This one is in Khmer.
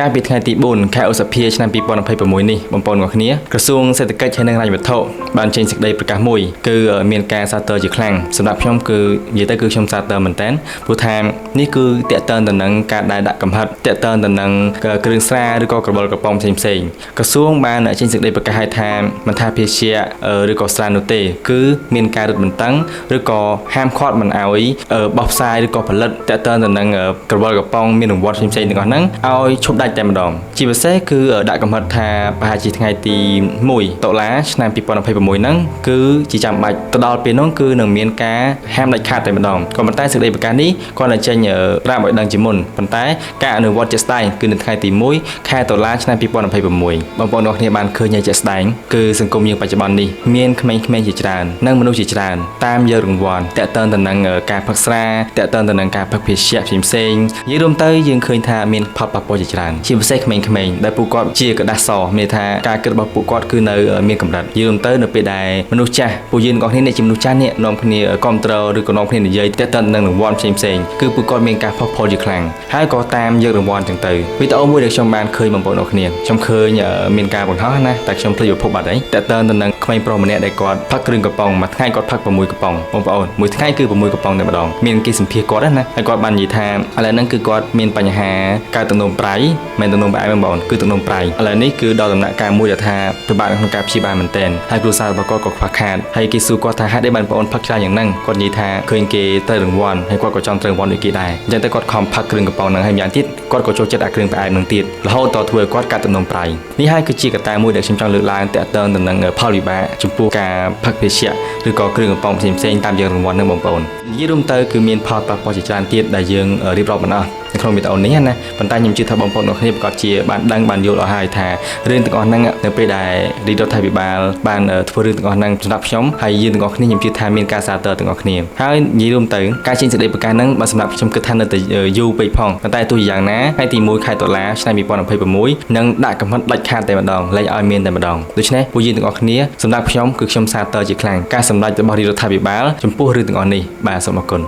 ការពីថ្ងៃទី4ខែឧសភាឆ្នាំ2026នេះបងប្អូនទាំងគ្នាក្រសួងសេដ្ឋកិច្ចហើយនិងហិរញ្ញវត្ថុបានចេញសេចក្តីប្រកាសមួយគឺមានការសាទរជាខ្លាំងសម្រាប់ខ្ញុំគឺនិយាយទៅគឺខ្ញុំសាទរមែនតើព្រោះថានេះគឺតេតើទៅនឹងការដែលដាក់កំហិតតេតើទៅនឹងគ្រឿងស្រាឬក៏ក្របុលក្រប៉ុងផ្សេងក្រសួងបានចេញសេចក្តីប្រកាសឲ្យថាមិនថាភេសជ្ជៈឬក៏ស្រានោះទេគឺមានការរឹតបន្តឹងឬក៏ហាមឃាត់មិនឲ្យបោះផ្សាយឬក៏ផលិតតេតើទៅនឹងក្របុលក្រប៉ុងមានរង្វាន់ផ្សេងៗទាំងអស់ហ្នឹងឲ្យឈប់ដាច់តែម្ដងជាពិសេសគឺដាក់កំហិតថាប្រហែលជាថ្ងៃទី1តុលាឆ្នាំ2026ហ្នឹងគឺជាចាំបាច់ទៅដល់ពេលនោះគឺនឹងមានការហាមដាច់ខាតតែម្ដងក៏ប៉ុន្តែសេចក្តីប្រកាសនេះគាត់នឹងចេញប្រាប់ឲ្យដឹងជាមុនប៉ុន្តែការអនុវត្តជាក់ស្ដែងគឺនៅថ្ងៃទី1ខែតុលាឆ្នាំ2026បងប្អូនទាំងគ្នាបានឃើញជាក់ស្ដែងគឺសង្គមយើងបច្ចុប្បន្ននេះមានក្មេងៗជាច្រើននិងមនុស្សជាច្រើនតាមយករង្វាន់តាក់ទងទៅនឹងការផឹកស្រាតាក់ទងទៅនឹងការផឹកភេសជ្ជៈផ្សេងៗនិយាយរួមទៅយើងឃើញថាមានផលប៉ះពាល់ជាច្រើនជាពិសេសក្មេងៗដែលពួកគាត់ជាกระดาษសមានថាការគិតរបស់ពួកគាត់គឺនៅមានកម្រិតយល់ទៅនៅពេលដែលមនុស្សចាស់ពួកយើងទាំងអស់គ្នាអ្នកជាមនុស្សចាស់នេះនាំគ្នាគ្រប់គ្រងឬក៏នាំគ្នានិយាយទាក់ទងនឹងរង្វាន់ផ្សេងៗគឺពួកគាត់មានការផុសផុលជាខ្លាំងហើយក៏តាមយករង្វាន់ចឹងទៅវីដេអូមួយដែលខ្ញុំបានឃើញបងប្អូនទាំងគ្នាខ្ញុំឃើញមានការបង្ហោះណាតែខ្ញុំភ្លេចប្រភពបាត់ហើយទាក់ទងទៅនឹងក្មេងប្រុសម្នាក់ដែលគាត់ផឹកគ្រឿងកំប៉ុងមួយថ្ងៃគាត់ផឹក6កំប៉ុងបងប្អូនមួយថ្ងៃគឺ6កំប៉ុងតែម្ដងមានគេសម្ភាសគាត់ណាហើយគាត់បាននិយាយថាឥឡូវហ្នឹងគឺគាត់មានបញ្ហាកើតទឹកនោមប្រៃមិនទឹកនោមផ្អែមបងប្អូនគឺទឹកនោមប្រៃឥឡូវនេះគឺដល់ដំណាក់កាលមួយដែលថាពិបាកក្នុងការព្យាបាលមែនទែនហើយគ្រួសាររបស់គាត់ក៏ខ្វះខាតហើយគេសួរគាត់ថាហេតុអីបានបងប្អូនផឹកច្រើនយ៉ាងហ្នឹងគាត់និយាយថាឃើញគេត្រូវរង្វាន់ហើយគាត់ក៏ចង់ត្រូវរង្វាន់ដូចគេដែរអញ្ចឹងតែគាត់ខំផឹកគ្រឿងកំប៉ុងហ្នឹងហើយម្យ៉ាងទៀតគាត់ក៏ចូលចិត្តអាគ្រឿងផ្អែមហ្នឹងទៀតរហូតដល់ធ្វើឲ្យគាត់កាត់ទឹកនោមប្រៃនេះហើយគឺជាកត្តាមួយដែលខ្ញុំចង់លើកឡើងទាក់ទងទៅនឹងផលវិបាកចំពោះការផឹកភេសជ្ជៈឬក៏គ្រឿងកំប៉ុងផ្សេងៗតាមយករង្វាន់ហ្នឹងបងប្អូននិយាយរួមទៅគឺមានផលប៉ះពាល់ជាច្រើនទៀតដែលយើងរៀបរាប់មិនអស់នៅក្នុងវីដេអូនេះណាប៉ុន្តែខ្ញុំជឿថាបងប្អូនទាំងគ្នាប្រកាសជាបានដឹងបានយល់អស់ហើយថារឿងទាំងអស់ហ្នឹងនៅពេលដែលរាជរដ្ឋាភិបាលបានធ្វើរឿងទាំងអស់ហ្នឹងសម្រាប់ខ្ញុំហើយយើងទាំងអស់គ្នាខ្ញុំជឿថាមានការសាទរទាំងអស់គ្នាហើយនិយាយរួមទៅការចេញសេចក្តីប្រកាសហ្នឹងបើសម្រាប់ខ្ញុំគិតថានៅតែយូរពេកផងប៉ុន្តែទោះយ៉ាងណាថ្ងៃទី1ខែតុលាឆ្នាំ2026នឹងដាក់កំហិតដាច់ខាតតែម្ដងលែងឲ្យមានតែម្ដងដូច្នេះពួកយើងទាំងអស់គ្នាសម្រាប់ខ្ញុំគឺខ្ញុំសាទរជាខ្លាំងការសម្ដែងរបស់រាជរដ្ឋាភិបាលចំពោះរឿងទាំងអស់នេះបាទសូមអរគុណ